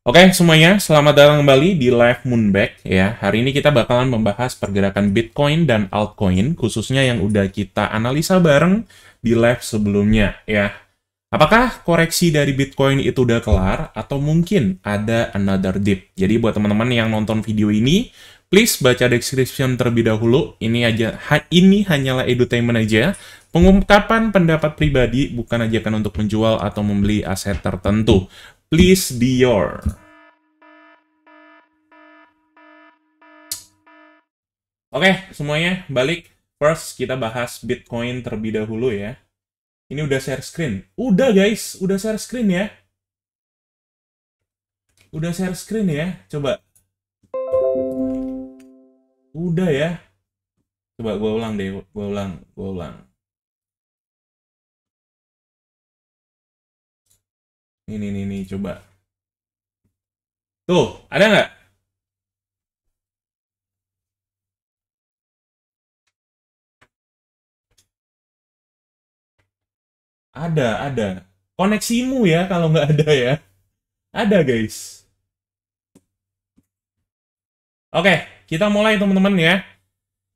Oke semuanya, selamat datang kembali di Live Moonback ya. Hari ini kita bakalan membahas pergerakan Bitcoin dan altcoin, khususnya yang udah kita analisa bareng di live sebelumnya ya. Apakah koreksi dari Bitcoin itu udah kelar atau mungkin ada another dip? Jadi buat teman-teman yang nonton video ini, please baca description terlebih dahulu. Ini hanyalah edutainment aja. Pengungkapan pendapat pribadi bukan ajakan untuk menjual atau membeli aset tertentu. Please Dior. Oke, semuanya balik. First, kita bahas Bitcoin terlebih dahulu ya. Ini udah share screen. Udah guys, udah share screen ya. Udah share screen ya. Coba. Udah ya. Coba gue ulang deh, gue ulang. Ini, coba. Tuh, ada nggak? Ada. Koneksimu ya kalau nggak ada ya. Ada guys. Oke, kita mulai teman-teman ya.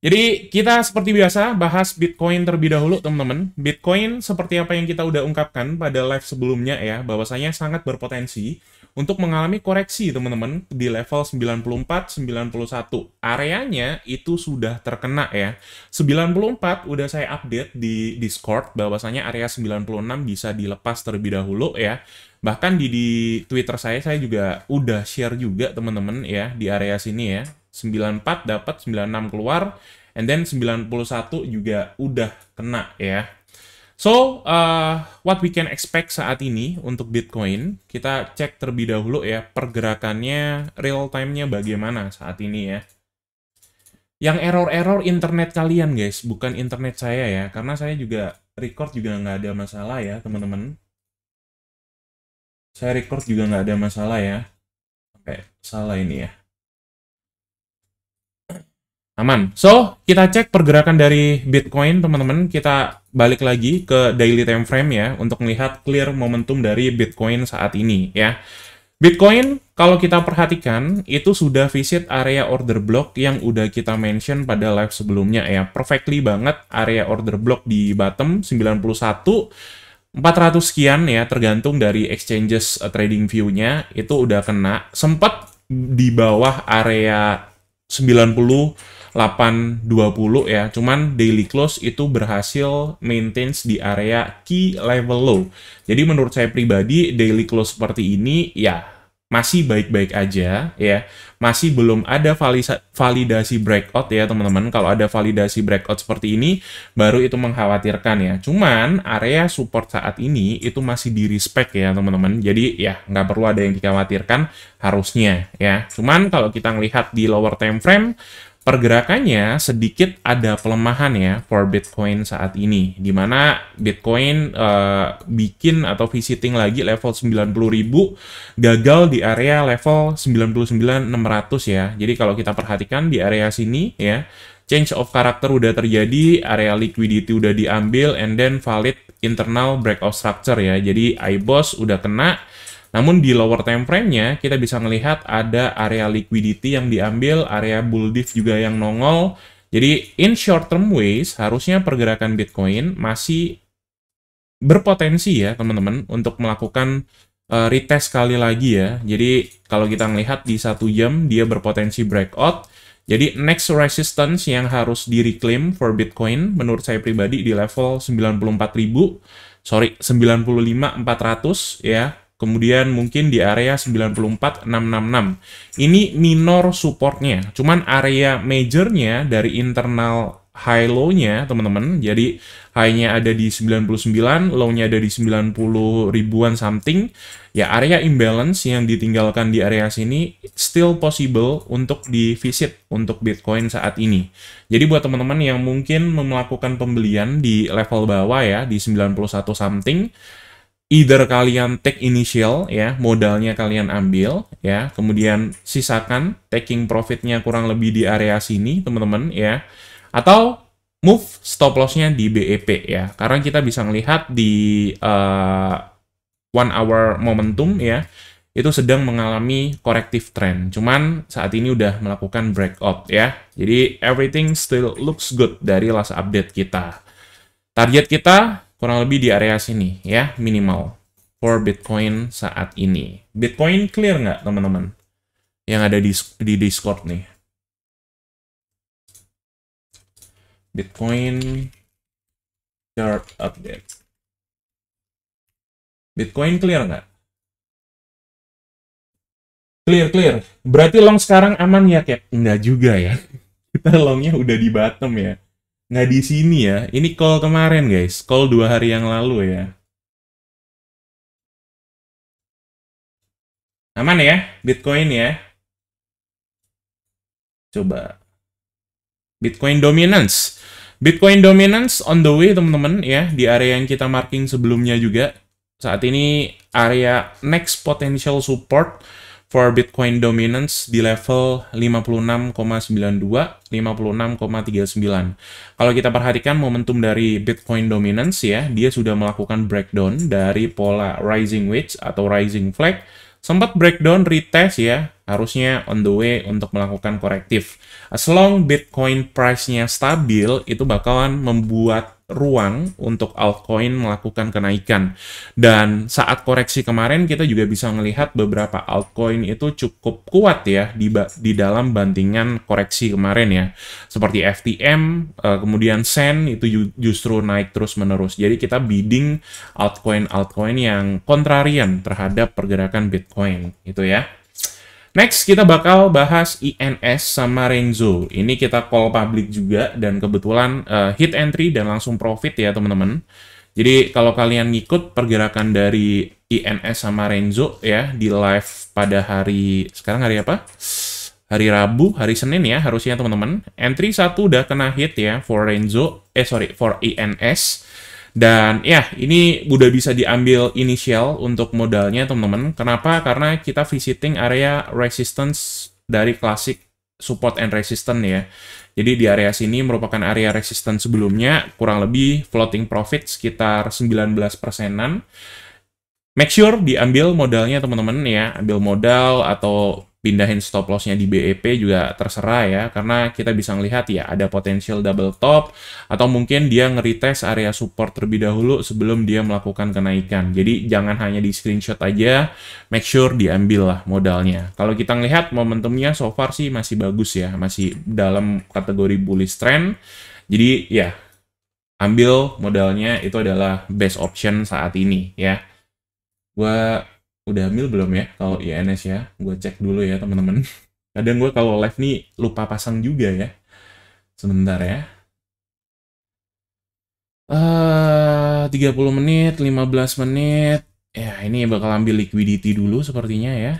Jadi kita seperti biasa bahas Bitcoin terlebih dahulu teman-teman. Bitcoin seperti apa yang kita udah ungkapkan pada live sebelumnya ya, bahwasanya sangat berpotensi untuk mengalami koreksi teman-teman di level 94-91. Areanya itu sudah terkena ya. 94 udah saya update di Discord bahwasanya area 96 bisa dilepas terlebih dahulu ya. Bahkan di Twitter saya juga udah share juga teman-teman ya di area sini ya. 94 dapat, 96 keluar, and then 91 juga udah kena ya. So, what we can expect saat ini untuk Bitcoin, kita cek terlebih dahulu ya, pergerakannya, real time-nya bagaimana saat ini ya. Yang error-error internet kalian guys, bukan internet saya ya, karena saya juga record juga nggak ada masalah ya teman-teman. Saya record juga nggak ada masalah ya. Oke, salah ini ya. Aman. So, kita cek pergerakan dari Bitcoin, teman-teman. Kita balik lagi ke daily time frame ya, untuk melihat clear momentum dari Bitcoin saat ini ya. Bitcoin, kalau kita perhatikan, itu sudah visit area order block yang udah kita mention pada live sebelumnya ya. Perfectly banget area order block di bottom 91, 400 sekian ya, tergantung dari exchanges trading view-nya, itu udah kena. Sempat di bawah area 98.20 ya, cuman daily close itu berhasil maintain di area key level low. Jadi menurut saya pribadi daily close seperti ini ya masih baik-baik aja ya, masih belum ada validasi breakout ya teman-teman. Kalau ada validasi breakout seperti ini baru itu mengkhawatirkan ya. Cuman area support saat ini itu masih di respect ya teman-teman. Jadi ya nggak perlu ada yang dikhawatirkan harusnya ya. Cuman kalau kita ngelihat di lower time frame, pergerakannya sedikit ada pelemahan ya for Bitcoin saat ini, di mana Bitcoin bikin atau visiting lagi level 90.000, gagal di area level 99.600 ya. Jadi kalau kita perhatikan di area sini ya, change of character udah terjadi, area liquidity udah diambil, and then valid internal breakout structure ya. Jadi iBoss udah kena. Namun di lower time frame-nya, kita bisa melihat ada area liquidity yang diambil, area bull diff juga yang nongol. Jadi, in short term ways, harusnya pergerakan Bitcoin masih berpotensi ya, teman-teman, untuk melakukan retest sekali lagi ya. Jadi, kalau kita melihat di 1 jam, dia berpotensi breakout. Jadi, next resistance yang harus di-reclaim for Bitcoin, menurut saya pribadi, di level 95.400 ya. Kemudian mungkin di area 94.666. Ini minor supportnya. Cuman area majornya dari internal high low-nya, teman-teman. Jadi high-nya ada di 99, low-nya ada di 90 ribuan something. Ya, area imbalance yang ditinggalkan di area sini still possible untuk di-visit untuk Bitcoin saat ini. Jadi buat teman-teman yang mungkin melakukan pembelian di level bawah ya, di 91 something, either kalian take initial ya, modalnya kalian ambil ya, kemudian sisakan taking profitnya kurang lebih di area sini teman-teman ya, atau move stop loss-nya di BEP ya, karena kita bisa melihat di 1 hour momentum ya, itu sedang mengalami corrective trend. Cuman saat ini udah melakukan breakout ya. Jadi everything still looks good dari last update kita. Target kita kurang lebih di area sini ya, minimal for Bitcoin saat ini. Bitcoin clear nggak teman-teman? Yang ada di Discord nih. Bitcoin chart update. Bitcoin clear nggak? Clear. Berarti long sekarang aman ya, Cap? Nggak juga ya. Kita longnya udah di bottom ya. Nggak di sini ya. Ini call kemarin, guys. Call 2 hari yang lalu ya. Aman ya, Bitcoin ya. Coba. Bitcoin dominance. Bitcoin dominance on the way, teman-teman ya. Di area yang kita marking sebelumnya juga. Saat ini area next potential support for Bitcoin dominance di level 56,92, 56,39. Kalau kita perhatikan momentum dari Bitcoin dominance ya, dia sudah melakukan breakdown dari pola rising wedge atau rising flag, sempat breakdown retest ya, harusnya on the way untuk melakukan korektif. As long Bitcoin price-nya stabil, itu bakalan membuat ruang untuk altcoin melakukan kenaikan. Dan saat koreksi kemarin, kita juga bisa melihat beberapa altcoin itu cukup kuat ya di dalam bandingan koreksi kemarin ya. Seperti FTM, kemudian SEN itu justru naik terus-menerus. Jadi kita bidding altcoin-altcoin yang kontrarian terhadap pergerakan Bitcoin, itu ya. Next, kita bakal bahas INS sama Renzo. Ini kita call public juga, dan kebetulan hit entry dan langsung profit ya, teman-teman. Jadi, kalau kalian ngikut pergerakan dari INS sama Renzo ya, di live pada hari, sekarang hari apa? Hari Rabu, hari Senin ya, harusnya teman-teman. Entry 1 udah kena hit ya, for INS. Dan ya, ini udah bisa diambil inisial untuk modalnya, teman-teman. Kenapa? Karena kita visiting area resistance dari classic support and resistance ya. Jadi di area sini merupakan area resistance sebelumnya, kurang lebih floating profit sekitar 19%-an. Make sure diambil modalnya, teman-teman ya. Ambil modal atau pindahin stop loss-nya di BEP juga terserah ya, karena kita bisa melihat ya ada potensial double top, atau mungkin dia nge-retest area support terlebih dahulu sebelum dia melakukan kenaikan. Jadi jangan hanya di screenshot aja, make sure diambil lah modalnya. Kalau kita ngelihat momentumnya so far sih masih bagus ya, masih dalam kategori bullish trend. Jadi ya, ambil modalnya itu adalah best option saat ini ya. Gua udah ambil belum ya kalau INS ya? Gue cek dulu ya, teman-teman. Kadang gue kalau live nih lupa pasang juga ya. Sebentar ya. 30 menit, 15 menit. Ya, ini bakal ambil liquidity dulu sepertinya ya.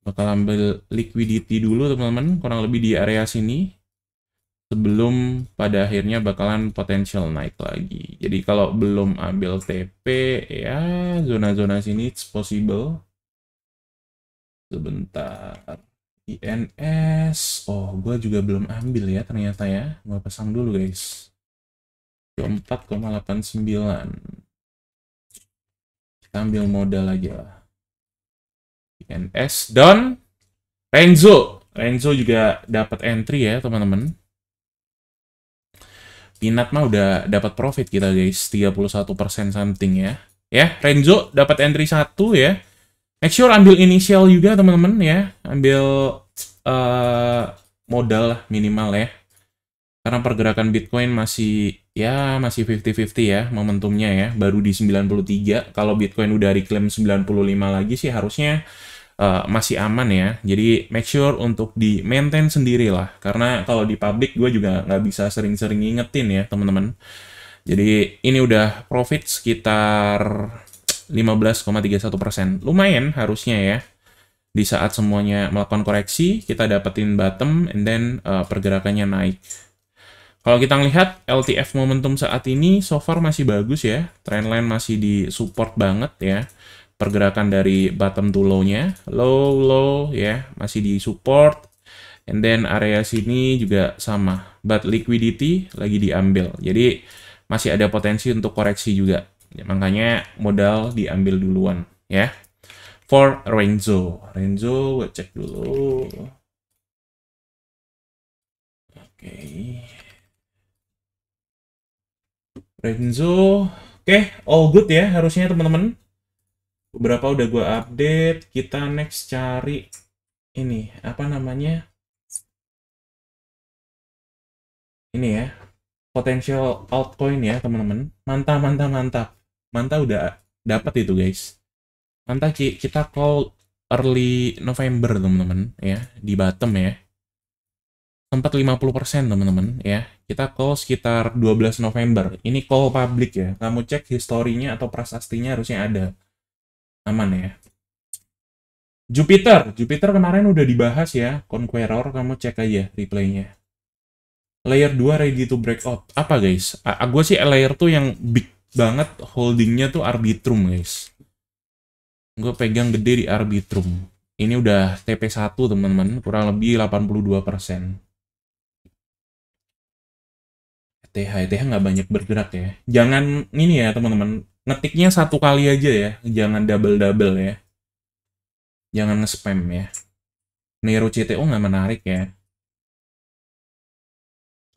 Bakal ambil liquidity dulu, teman-teman. Kurang lebih di area sini. Sebelum pada akhirnya bakalan potensial naik lagi. Jadi kalau belum ambil TP, ya zona-zona sini it's possible. Sebentar. INS. Oh, gue juga belum ambil ya ternyata ya. Gue pasang dulu guys. 24,89. Kita ambil modal aja lah. INS. Dan Renzo. Renzo juga dapat entry ya teman-teman. Pinat mah udah dapat profit kita guys, 31% something ya. Ya, Renzo dapat entry 1 ya. Make sure ambil inisial juga teman-teman ya. Ambil modal lah minimal ya. Karena pergerakan Bitcoin masih 50-50 ya momentumnya ya. Baru di 93. Kalau Bitcoin udah reclaim 95 lagi sih harusnya masih aman ya. Jadi make sure untuk di maintain sendiri lah. Karena kalau di public gue juga nggak bisa sering-sering ngingetin ya teman-teman. Jadi ini udah profit sekitar 15,31%. Lumayan harusnya ya. Di saat semuanya melakukan koreksi, kita dapetin bottom and then pergerakannya naik. Kalau kita lihat LTF momentum saat ini so far masih bagus ya. Trendline masih di support banget ya. Pergerakan dari bottom to low-nya, low ya, masih di support, and then area sini juga sama, but liquidity lagi diambil, jadi masih ada potensi untuk koreksi juga, ya, makanya modal diambil duluan ya. for Renzo. Renzo, gue cek dulu. Oke. Renzo, oke, all good ya harusnya teman-teman. Beberapa udah gue update. Kita next cari ini apa namanya? Ini ya, potential altcoin ya teman-teman. Mantap, mantap, mantap. Mantap udah dapat itu guys. Mantap kita call early November teman-teman ya di bottom ya. Sempat 50% teman-teman ya. Kita call sekitar 12 November. Ini call public ya. Kamu cek historinya atau prasastinya harusnya ada. Aman ya. Jupiter kemarin udah dibahas ya. Conqueror, kamu cek aja replaynya. Layer 2 ready to break out. Apa guys? Gue sih layer tuh yang big banget holdingnya tuh Arbitrum guys. Gue pegang gede di Arbitrum. Ini udah TP1 teman-teman. Kurang lebih 82%. ETH nggak banyak bergerak ya. Jangan ini ya teman-teman. Ngetiknya satu kali aja ya. Jangan double-double ya. Jangan nge-spam ya. Nero CTO nggak menarik ya.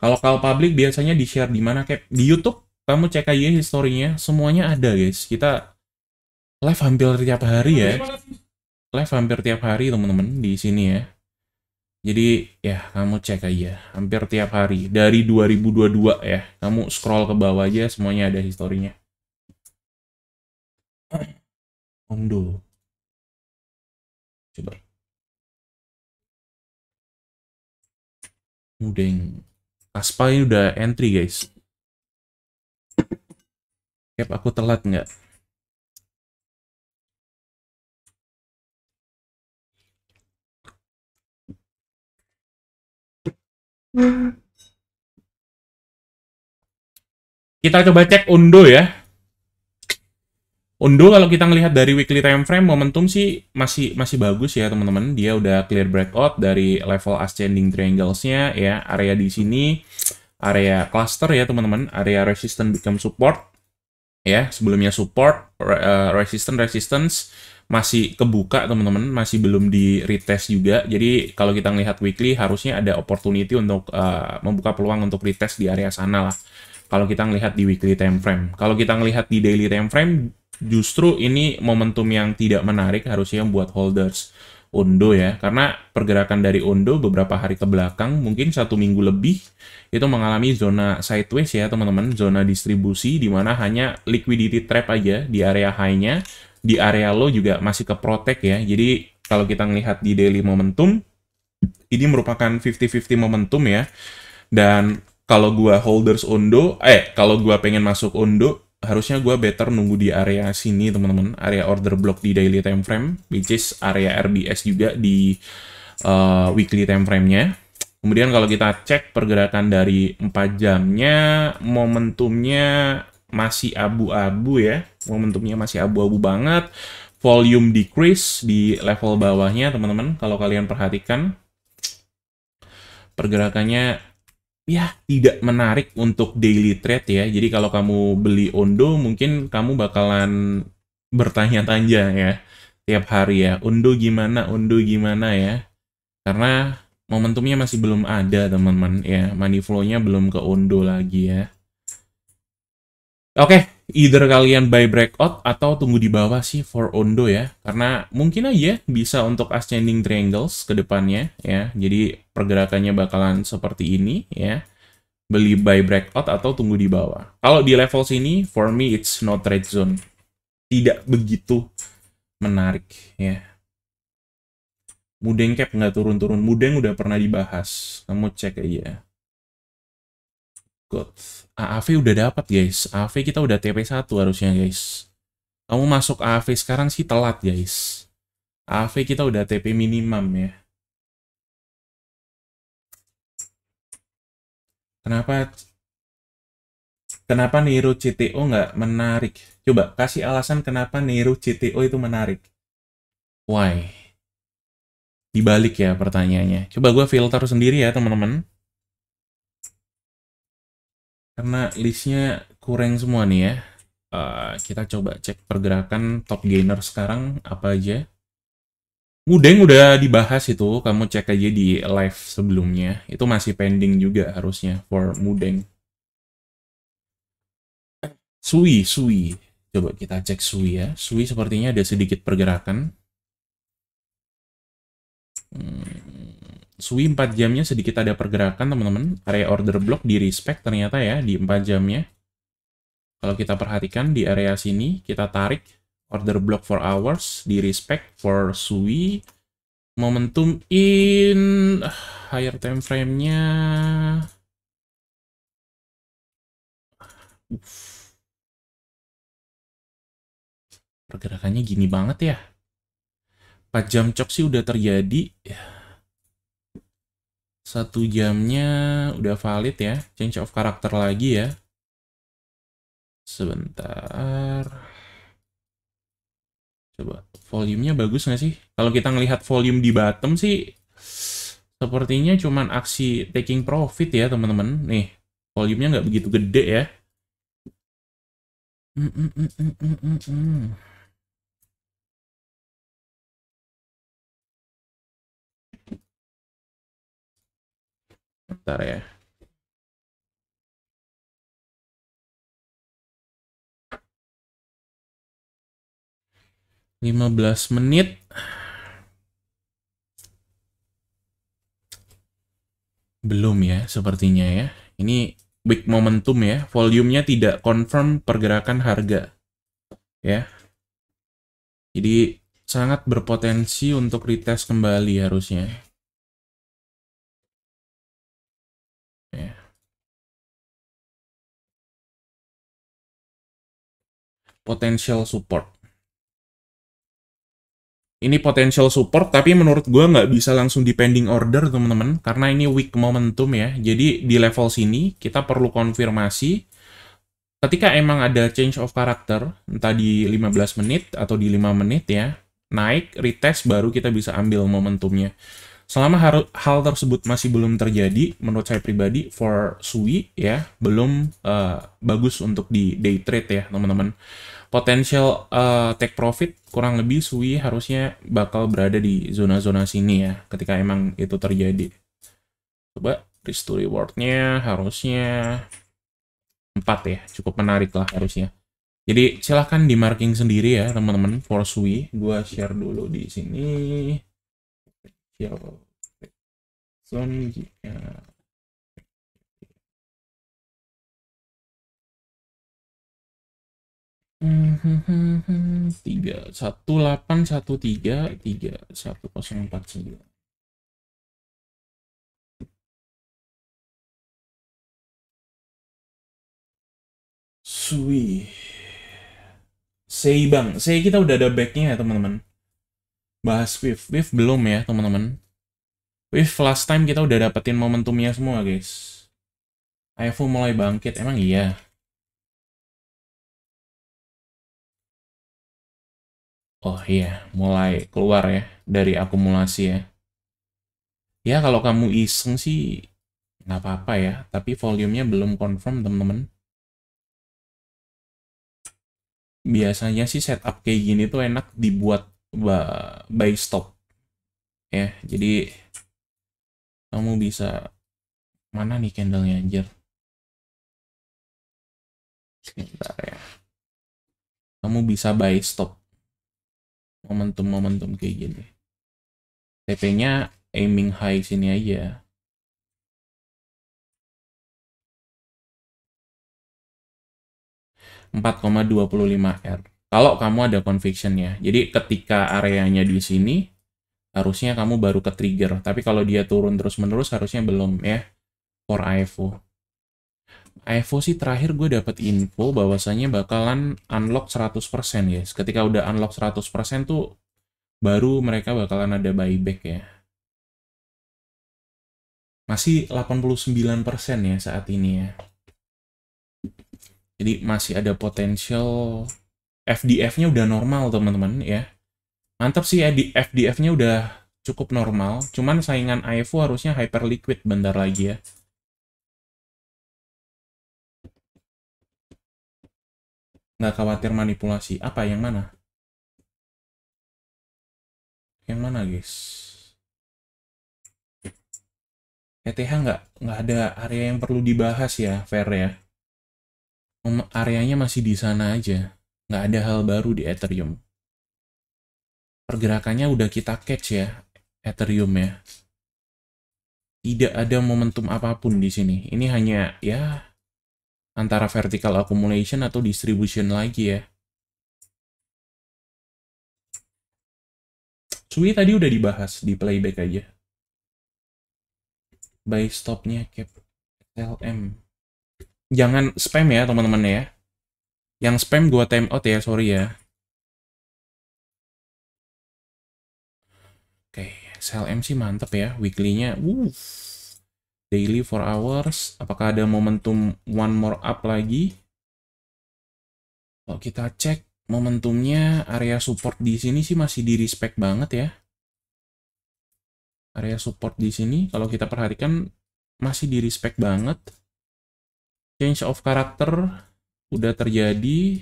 Kalau call public biasanya di-share di mana, Cap? Di YouTube, kamu cek aja historinya, semuanya ada, guys. Kita live hampir tiap hari ya. Live hampir tiap hari, teman-teman, di sini ya. Jadi, ya, kamu cek aja. Hampir tiap hari. Dari 2022 ya. Kamu scroll ke bawah aja, semuanya ada historinya. Ondo. Coba. Mudeng. Aspa ini udah entry, guys. Cap, aku telat nggak? Kita coba cek Undo ya. Undo kalau kita ngelihat dari weekly time frame momentum sih masih bagus ya teman-teman. Dia udah clear breakout dari level ascending triangles-nya ya. Area di sini area cluster ya teman-teman, area resistance become support ya. Sebelumnya support, resistance masih kebuka teman-teman, masih belum di retest juga. Jadi kalau kita ngelihat weekly harusnya ada opportunity untuk membuka peluang untuk retest di area sana lah. Kalau kita ngelihat di weekly time frame. Kalau kita ngelihat di daily time frame, justru ini momentum yang tidak menarik harusnya buat holders Undo ya. Karena pergerakan dari Undo beberapa hari ke belakang, mungkin 1 minggu lebih, itu mengalami zona sideways ya teman-teman. Zona distribusi di mana hanya liquidity trap aja di area high-nya. Di area low juga masih ke protect ya. Jadi kalau kita ngelihat di daily momentum, ini merupakan 50-50 momentum ya. Dan kalau gua holders Undo, kalau gua pengen masuk Undo, harusnya gua better nunggu di area sini teman-teman, area order block di daily time frame, which is area RBS juga di weekly time frame-nya. Kemudian kalau kita cek pergerakan dari 4 jamnya, momentumnya masih abu-abu ya, momentumnya masih abu-abu banget. Volume decrease di level bawahnya teman-teman, kalau kalian perhatikan pergerakannya ya tidak menarik untuk daily trade ya. Jadi kalau kamu beli Undo mungkin kamu bakalan bertanya-tanya ya tiap hari ya, Undo gimana ya. Karena momentumnya masih belum ada teman-teman ya, money flow-nya belum ke Undo lagi ya. Oke, either kalian buy breakout atau tunggu di bawah sih for Undo ya. Karena mungkin aja bisa untuk ascending triangles ke depannya ya. Jadi pergerakannya bakalan seperti ini ya. Beli buy breakout atau tunggu di bawah. Kalau di level sini, for me it's no trade zone. Tidak begitu menarik ya. Mudeng cap nggak turun-turun. Mudeng udah pernah dibahas. Kamu cek aja. God. AAV udah dapat guys. AAV kita udah TP1 harusnya guys. Kamu masuk AAV sekarang sih telat guys. AAV kita udah TP minimum ya. Kenapa Nero CTO nggak menarik? Coba kasih alasan kenapa Nero CTO itu menarik. Why? Dibalik ya pertanyaannya. Coba gue filter sendiri ya teman-teman. Karena listnya kurang semua nih ya. Kita coba cek pergerakan top gainer sekarang apa aja. Mudeng udah dibahas itu, kamu cek aja di live sebelumnya. Itu masih pending juga harusnya for Mudeng. Sui. Coba kita cek Sui ya. Sui sepertinya ada sedikit pergerakan. Sui 4 jamnya sedikit ada pergerakan, teman-teman. Area order block di respect ternyata ya, di 4 jamnya. Kalau kita perhatikan di area sini, kita tarik order block for hours, di respect for Sui. Momentum in higher time frame-nya. Pergerakannya gini banget ya. 4 jam cok sih udah terjadi. 1 jamnya udah valid ya. Change of character lagi ya. Sebentar. Coba, volume-nya bagus nggak sih? Kalau kita ngelihat volume di bottom sih, sepertinya cuman aksi taking profit ya, teman-teman. Nih, volume-nya nggak begitu gede ya. Bentar ya. 15 menit. Belum ya, sepertinya ya. Ini big momentum ya. Volume-nya tidak confirm pergerakan harga. Ya. Jadi sangat berpotensi untuk retest kembali harusnya. Ya. Potential support. Ini potential support, tapi menurut gue nggak bisa langsung di pending order, teman-teman. Karena ini weak momentum ya. Jadi di level sini, kita perlu konfirmasi. Ketika emang ada change of character, entah di 15 menit atau di 5 menit ya, naik, retest, baru kita bisa ambil momentumnya. Selama hal tersebut masih belum terjadi, menurut saya pribadi, for Sui ya, belum bagus untuk di day trade ya, teman-teman. Potensial take profit kurang lebih Sui harusnya bakal berada di zona-zona sini ya, ketika emang itu terjadi. Coba risk to reward-nya harusnya 4 ya, cukup menarik lah harusnya. Jadi silahkan di marking sendiri ya, teman-teman, for Sui. Gua share dulu di sini. Share zone jika 31813 31049. Sui. Sei bang, Sei kita udah ada backnya ya teman-teman. Bahas Wave belum ya teman-teman. Wave last time kita udah dapetin momentumnya semua guys. IFO mulai bangkit, emang iya. Oh iya, mulai keluar ya dari akumulasi ya. Ya kalau kamu iseng sih nggak apa-apa ya, tapi volumenya belum confirm teman-teman. Biasanya sih setup kayak gini tuh enak dibuat by stop ya. Jadi kamu bisa, mana nih candlenya anjir. Sebentar ya. Kamu bisa buy stop momentum-momentum kayak gini. TP-nya aiming high sini aja. 4,25 R. Kalau kamu ada conviction-nya. Jadi ketika areanya di sini, harusnya kamu baru ke trigger. Tapi kalau dia turun terus-menerus, harusnya belum ya. For IFO. IFO sih terakhir gue dapat info bahwasanya bakalan unlock 100% guys. Ketika udah unlock 100% tuh, baru mereka bakalan ada buyback ya. Masih 89% ya saat ini ya. Jadi masih ada potensial. FDF-nya udah normal teman-teman ya. Mantap sih ya, di FDF-nya udah cukup normal. Cuman saingan IFO harusnya hyper liquid bentar lagi ya. Nggak khawatir manipulasi. Apa yang mana? yang mana guys? ETH nggak ada area yang perlu dibahas ya, fair ya. Areanya masih di sana aja. Nggak ada hal baru di Ethereum. Pergerakannya udah kita catch ya, Ethereum ya. Tidak ada momentum apapun di sini. Ini hanya ya antara vertical accumulation atau distribution lagi ya. Sui tadi udah dibahas di playback aja. Buy stopnya cap LM. Jangan spam ya teman-teman ya. Yang spam gua time out ya, sorry ya. Oke, SLM sih mantep ya, weekly-nya. Daily 4 hours. Apakah ada momentum one more up lagi? Kalau kita cek momentumnya, area support di sini sih masih di respect banget ya. Area support di sini, kalau kita perhatikan, masih di respect banget. Change of character udah terjadi.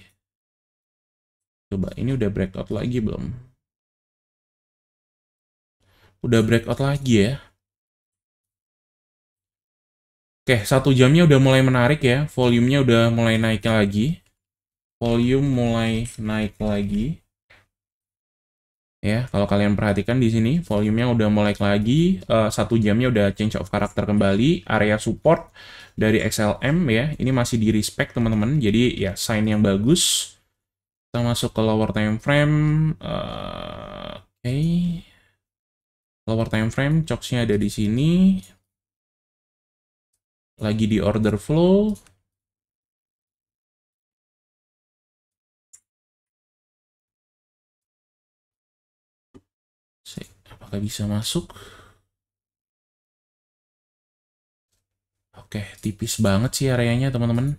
Coba, ini udah breakout lagi belum? Udah breakout lagi ya. Oke, 1 jamnya udah mulai menarik ya. Volumenya udah mulai naik lagi. Volume mulai naik lagi. Ya, kalau kalian perhatikan di sini, volumenya udah mulai lagi. 1 jamnya udah change of character kembali. Area support dari XLM ya, ini masih di respect teman-teman. Jadi ya sign yang bagus. Kita masuk ke lower time frame. Oke. Lower time frame, CHOX-nya ada di sini. Lagi di order flow. Apakah bisa masuk? Oke, tipis banget sih areanya teman-teman.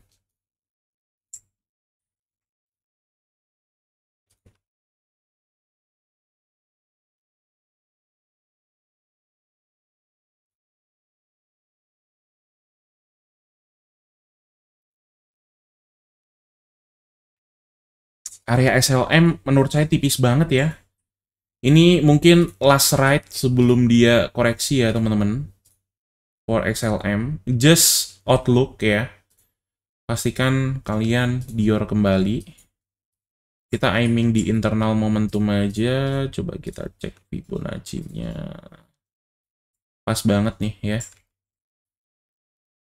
Area SLM menurut saya tipis banget ya. Ini mungkin last ride sebelum dia koreksi ya teman-teman. For XLM, just outlook ya. Pastikan kalian Dior kembali. Kita aiming di internal momentum aja. Coba kita cek Fibonacci-nya. Pas banget nih ya.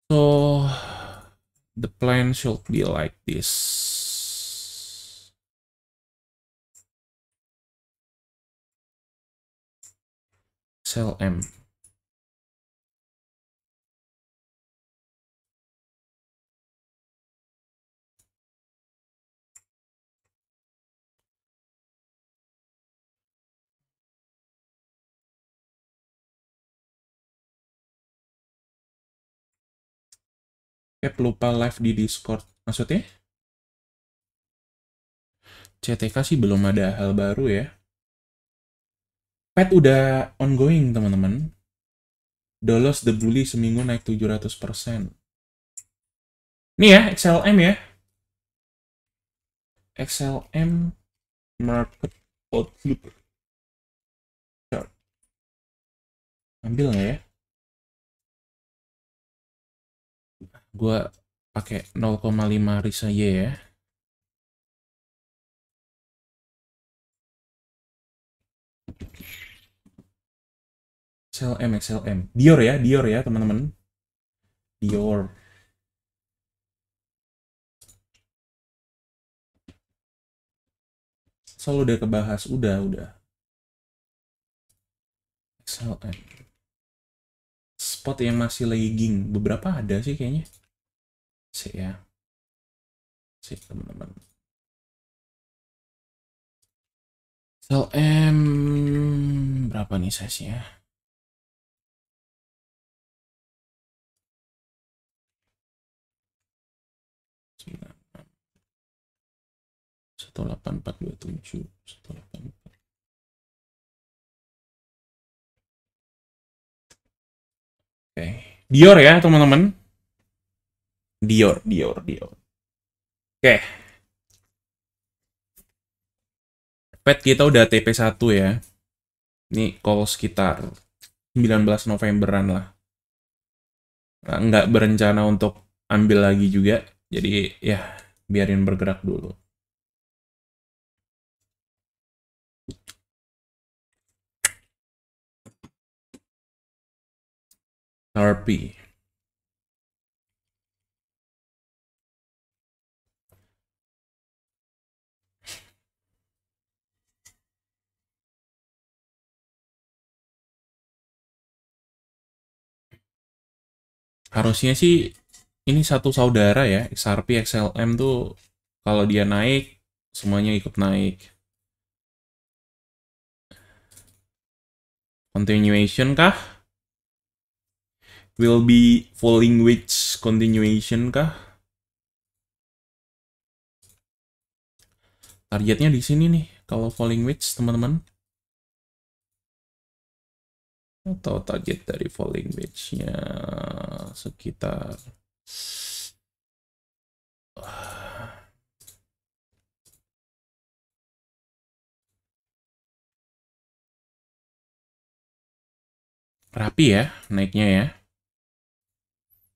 So, the plan should be like this. Sell M. Lupa live di Discord. Maksudnya? CTK sih belum ada hal baru ya. Pet udah ongoing, teman-teman. Dolos The Bully seminggu naik 700%. Nih ya, XLM ya. XLM Market Outlook. Ambil nggak ya? Gua pakai 0,5 RIS aja ya. XLM. Dior ya teman-teman. Dior. Selalu udah kebahas, udah. XLM. Spot yang masih lagging, beberapa ada sih kayaknya. Sih ya. Sih teman-teman. XLM berapa nih size-nya? 18427 184. Oke. Dior ya teman-teman. Dior. Oke. Pet kita udah TP1 ya. Ini call sekitar 19 Novemberan lah. Nggak berencana untuk ambil lagi juga. Jadi ya biarin bergerak dulu. RP. Harusnya sih ini satu saudara ya, XRP XLM tuh kalau dia naik semuanya ikut naik. Continuation kah? Will be falling wedge continuation kah? Targetnya di sini nih kalau falling wedge teman-teman. Atau target dari falling wedge-nya sekitar rapi ya naiknya ya.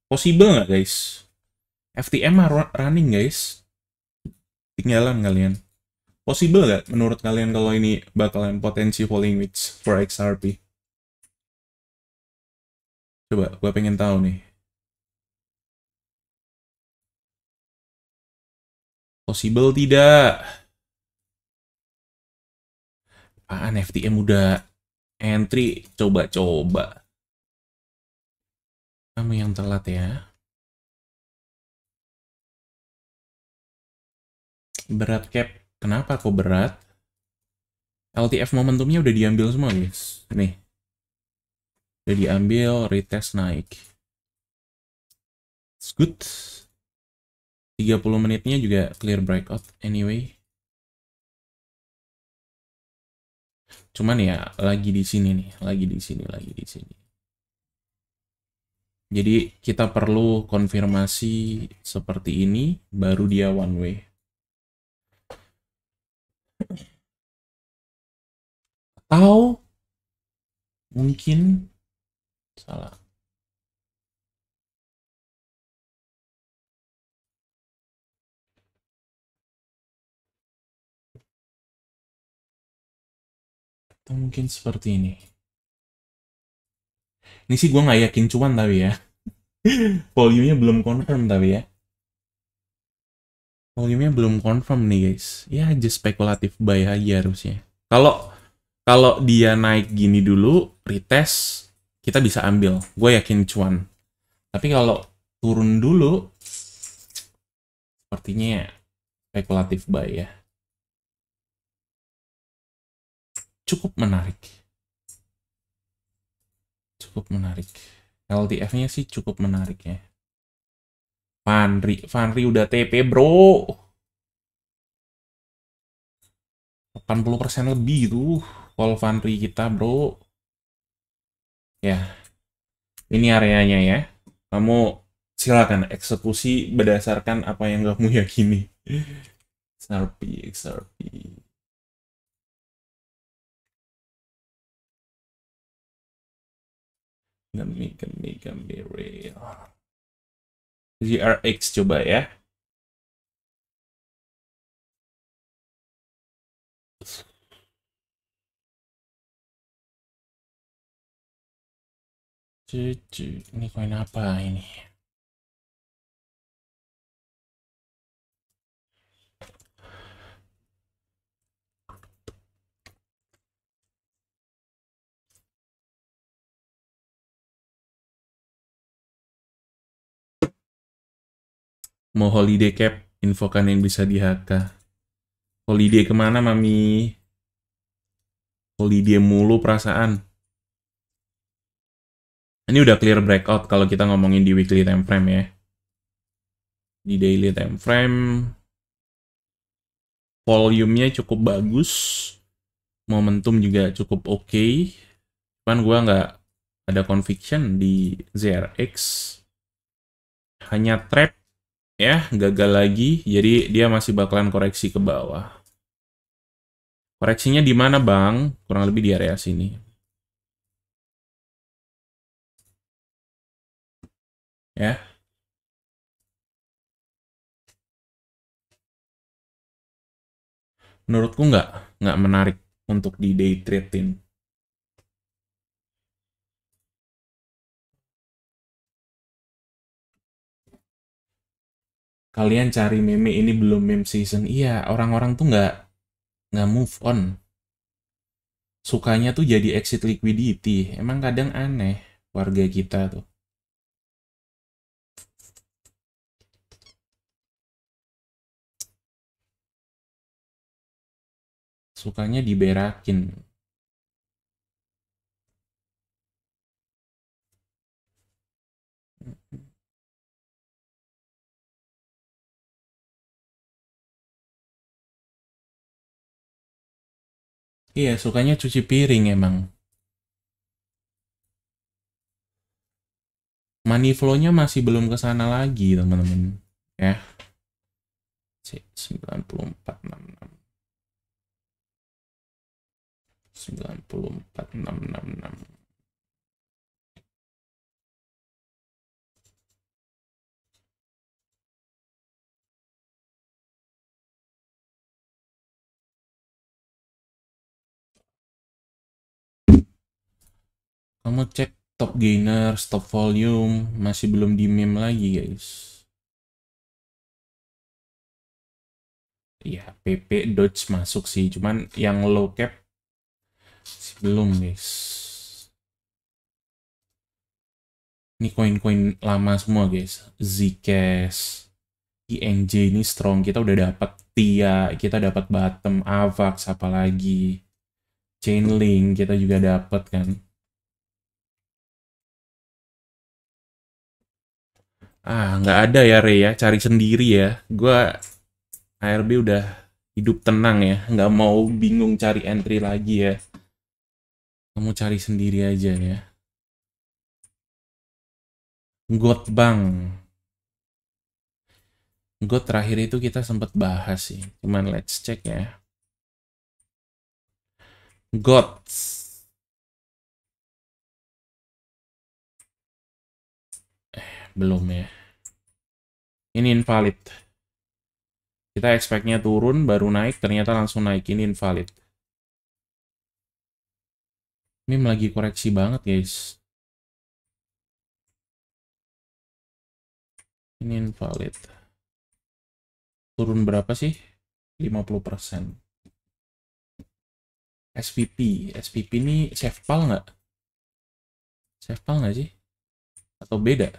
Possible nggak guys? FTM running guys. Tinggalan kalian. Possible nggak menurut kalian kalau ini bakalan potensi falling wedge for XRP? Coba, gue pengen tahu nih. Possible tidak? Apaan FTM udah entry? Coba-coba. Kamu yang telat ya. Berat cap. Kenapa kok berat? LTF momentumnya udah diambil semua guys. Nih. Udah diambil, retest naik. It's good. 30 menitnya juga clear breakout anyway. Cuman ya lagi di sini nih, lagi di sini. Jadi kita perlu konfirmasi seperti ini baru dia one way. Atau mungkin salah. Atau mungkin seperti ini. Ini sih gue nggak yakin cuan tapi ya. Volume-nya belum confirm tapi ya. Volume-nya belum confirm nih guys. Ya just spekulatif buy aja harusnya. Kalau dia naik gini dulu, retest, kita bisa ambil. Gue yakin cuan. Tapi kalau turun dulu, sepertinya spekulatif buy ya. Cukup menarik. LTF-nya sih cukup menarik ya. Fanri udah TP bro. 80% lebih tuh call Fanri kita bro. Ya, ini areanya ya. Kamu silakan eksekusi berdasarkan apa yang kamu yakini. XRP. Gemi real. GRX coba ya. Ini koin apa ini? Mau holiday cap, infokan yang bisa di HK. Holiday kemana mami? Holiday mulu perasaan. Ini udah clear breakout kalau kita ngomongin di weekly time frame ya. Di daily time frame, volume-nya cukup bagus. Momentum juga cukup oke. Cuman gue nggak ada conviction di ZRX. Hanya trap ya, gagal lagi. Jadi dia masih bakalan koreksi ke bawah. Koreksinya di mana bang? Kurang lebih di area sini. ya. Menurutku nggak menarik untuk di day trade-in. Kalian cari meme ini belum meme season. Iya, orang-orang tuh nggak move on. Sukanya tuh jadi exit liquidity. Emang kadang aneh warga kita tuh. Sukanya diberakin. Iya, sukanya cuci piring emang. Money flow-nya masih belum ke sana lagi, teman-teman. Ya, 9466. 94666. Kamu cek top gainer, stop volume, masih belum di meme lagi, guys. Iya, PP Dodge masuk sih, cuman yang low cap belum, guys. Ini koin-koin lama semua, guys. Zcash, INJ ini strong. Kita udah dapat TIA, kita dapat Bottom, Avax, apalagi Chainlink kita juga dapat kan. Nggak ada ya, Ray ya. Cari sendiri ya. Gua ARB udah hidup tenang ya. Nggak mau bingung cari entry lagi ya. Kamu cari sendiri aja ya. God Bang. God terakhir itu kita sempat bahas sih. Cuman let's check ya. God. Belum ya. Ini invalid. Kita expect-nya turun, baru naik, ternyata langsung naik. Ini invalid. Ini lagi koreksi banget, guys. Ini invalid. Turun berapa sih? 50%. SPP. SPP ini SafePal nggak? SafePal nggak sih? Atau beda?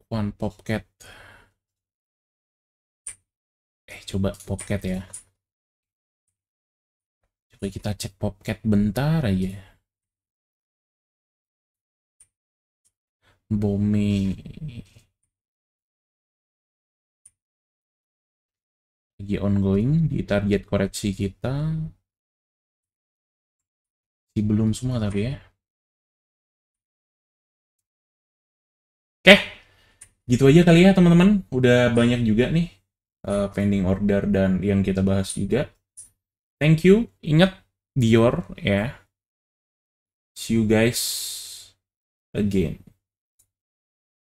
One Popcat. Coba Popcat ya. Coba kita cek Popcat bentar aja. Bome. Lagi ongoing di target koreksi kita. Belum semua tapi ya. Oke. Gitu aja kali ya teman-teman. Udah banyak juga nih pending order dan yang kita bahas juga. Thank you. Ingat Dior ya. See you guys again.